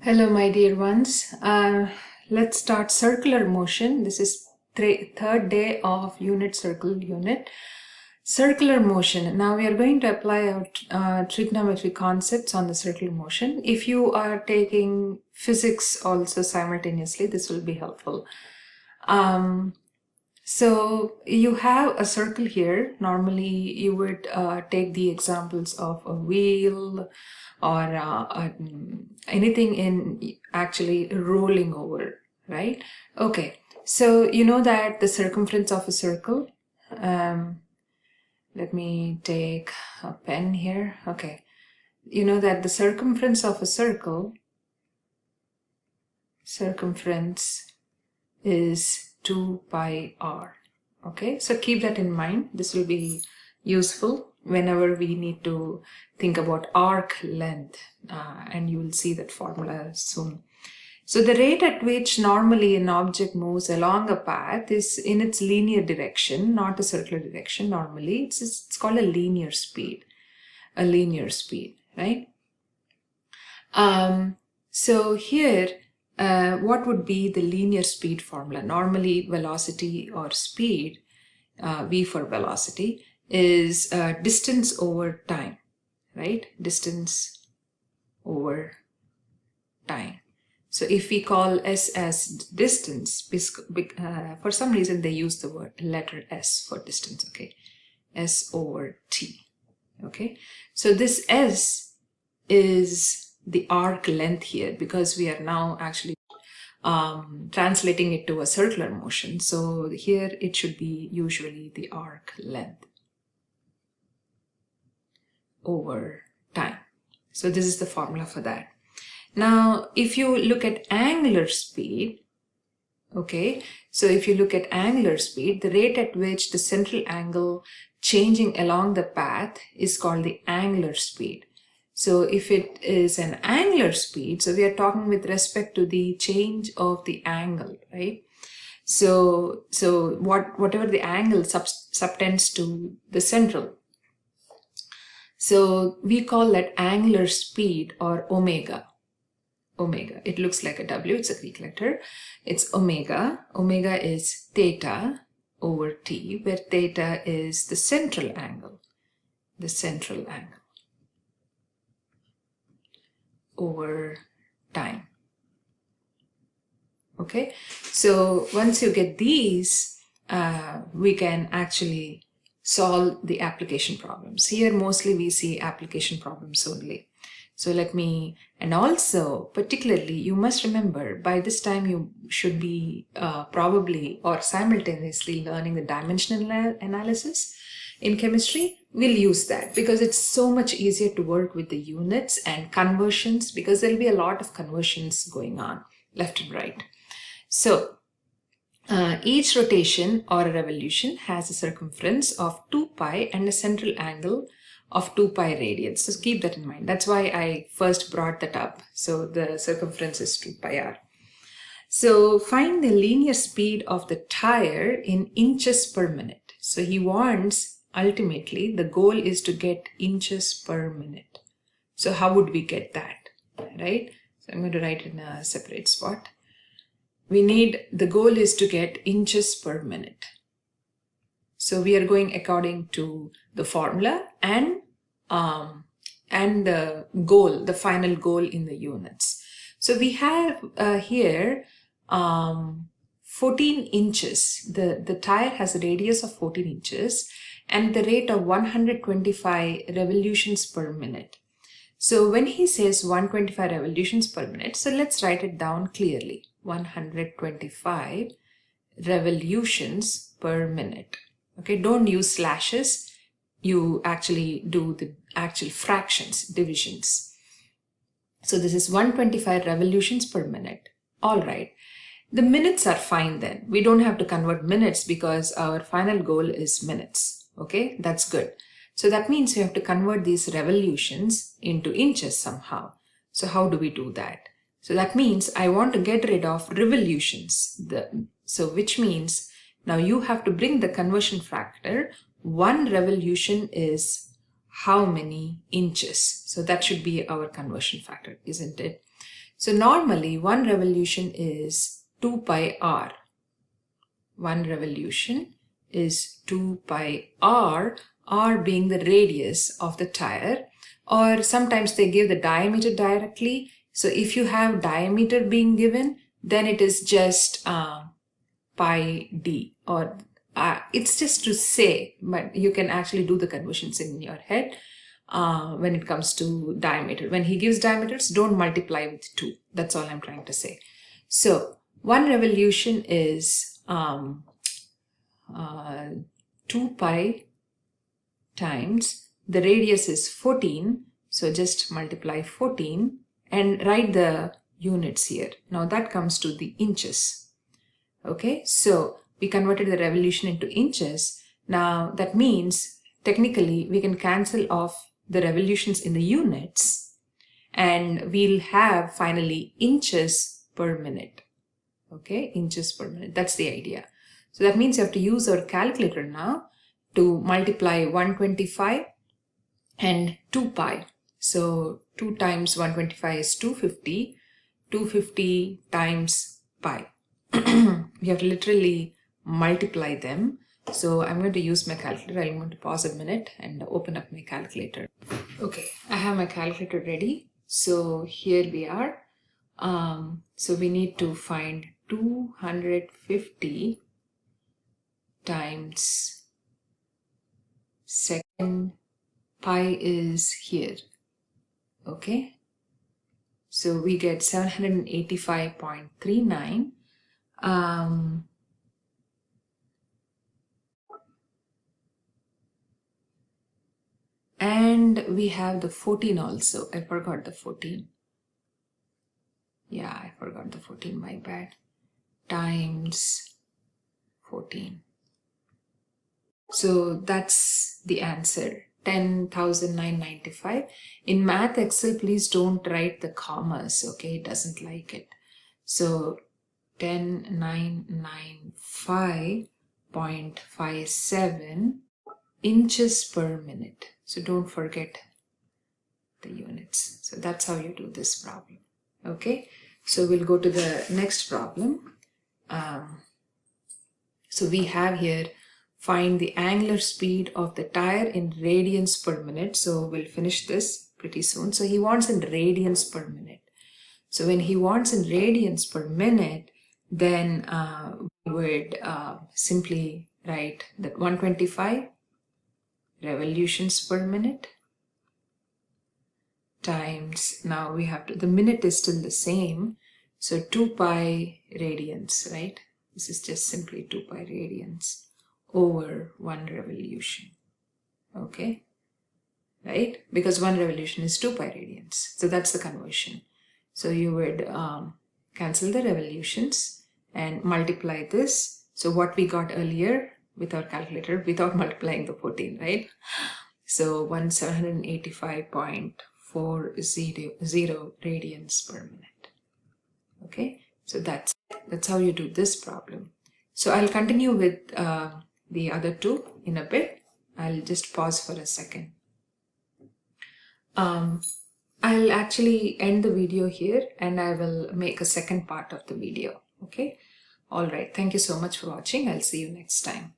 Hello, my dear ones. Let's start circular motion. This is third day of unit circle unit. Circular motion. Now we are going to apply our trigonometry concepts on the circular motion. If you are taking physics also simultaneously, this will be helpful. So you have a circle here. Normally you would take the examples of a wheel or anything in actually rolling over, right? Okay, so you know that the circumference of a circle, let me take a pen here. Okay, you know that the circumference of a circle, circumference is 2 pi r. Okay, so keep that in mind. This will be useful whenever we need to think about arc length, and you will see that formula soon. So the rate at which normally an object moves along a path is in its linear direction, not a circular direction. Normally it's called a linear speed, right? So here, what would be the linear speed formula? Normally velocity or speed, v for velocity, is distance over time, right? Distance over time. So if we call s as distance, for some reason they use the letter s for distance, okay? S over t, okay? So this s is the arc length here, because we are now actually translating it to a circular motion. So here it should be usually the arc length over time. So this is the formula for that. Now, if you look at angular speed, okay, so if you look at angular speed, the rate at which the central angle changing along the path is called the angular speed. So if it is an angular speed, so we are talking with respect to the change of the angle, right? So whatever the angle subtends to the central. So we call that angular speed, or omega. Omega. It looks like a W, it's a Greek letter. It's omega. Omega is theta over t, where theta is the central angle. The central angle over time. Okay, so once you get these, we can actually solve the application problems. Here mostly we see application problems only. So let me, and also particularly you must remember, by this time you should be probably or simultaneously learning the dimensional analysis in chemistry. We'll use that because it's so much easier to work with the units and conversions, because there'll be a lot of conversions going on left and right. So each rotation or a revolution has a circumference of 2 pi and a central angle of 2 pi radians. So keep that in mind. That's why I first brought that up. So the circumference is 2 pi r. So find the linear speed of the tire in inches per minute. So he wants, ultimately, the goal is to get inches per minute. So how would we get that, right? So I'm going to write it in a separate spot. We need, the goal is to get inches per minute. So we are going according to the formula and the goal, the final goal in the units. So we have here 14 inches. The tire has a radius of 14 inches and the rate of 125 revolutions per minute. So when he says 125 revolutions per minute, so let's write it down clearly. 125 revolutions per minute. Okay, don't use slashes. You actually do the actual fractions, divisions. So this is 125 revolutions per minute. All right. The minutes are fine then. We don't have to convert minutes because our final goal is minutes. Okay, that's good. So that means we have to convert these revolutions into inches somehow. So how do we do that? So that means I want to get rid of revolutions. So which means now you have to bring the conversion factor. One revolution is how many inches? So that should be our conversion factor, isn't it? So normally one revolution is 2 pi r. One revolution is 2 pi r, r being the radius of the tire, or sometimes they give the diameter directly. So if you have diameter being given, then it is just pi d, or it's just to say, but you can actually do the conversions in your head when it comes to diameter. When he gives diameters, don't multiply with 2. That's all I'm trying to say. So one revolution is 2 pi times, the radius is 14, so just multiply 14 and write the units here. Now that comes to the inches. Okay, so we converted the revolution into inches. Now that means technically we can cancel off the revolutions in the units and we'll have finally inches per minute. Okay, inches per minute, that's the idea. So that means you have to use our calculator now to multiply 125 and 2 pi. So 2 times 125 is 250. 250 times pi. We have to literally multiply them. So I'm going to use my calculator. I'm going to pause a minute and open up my calculator. Okay, I have my calculator ready. So here we are. So we need to find 250 times second, pi is here. Okay, so we get 785.39. And we have the 14 also. I forgot the 14. Yeah, I forgot the 14, my bad. Times 14. So that's the answer, 10,995. In Math Excel, please don't write the commas, okay? It doesn't like it. So 10,995.57 inches per minute. So don't forget the units. So that's how you do this problem. Okay, so we'll go to the next problem. So we have here, find the angular speed of the tire in radians per minute. So we'll finish this pretty soon. So he wants in radians per minute. So when he wants in radians per minute, then we would simply write that 125 revolutions per minute times, now we have to, the minute is still the same, so 2 pi radians, right? This is just simply 2 pi radians over 1 revolution. Okay, right? Because 1 revolution is 2 pi radians. So that's the conversion. So you would cancel the revolutions and multiply this. So what we got earlier with our calculator without multiplying the 14, right? So 785.400 radians per minute. Okay, so that's how you do this problem. So I'll continue with the other two in a bit. I'll just pause for a second. I'll actually end the video here and I will make a second part of the video. Okay, all right, thank you so much for watching. I'll see you next time.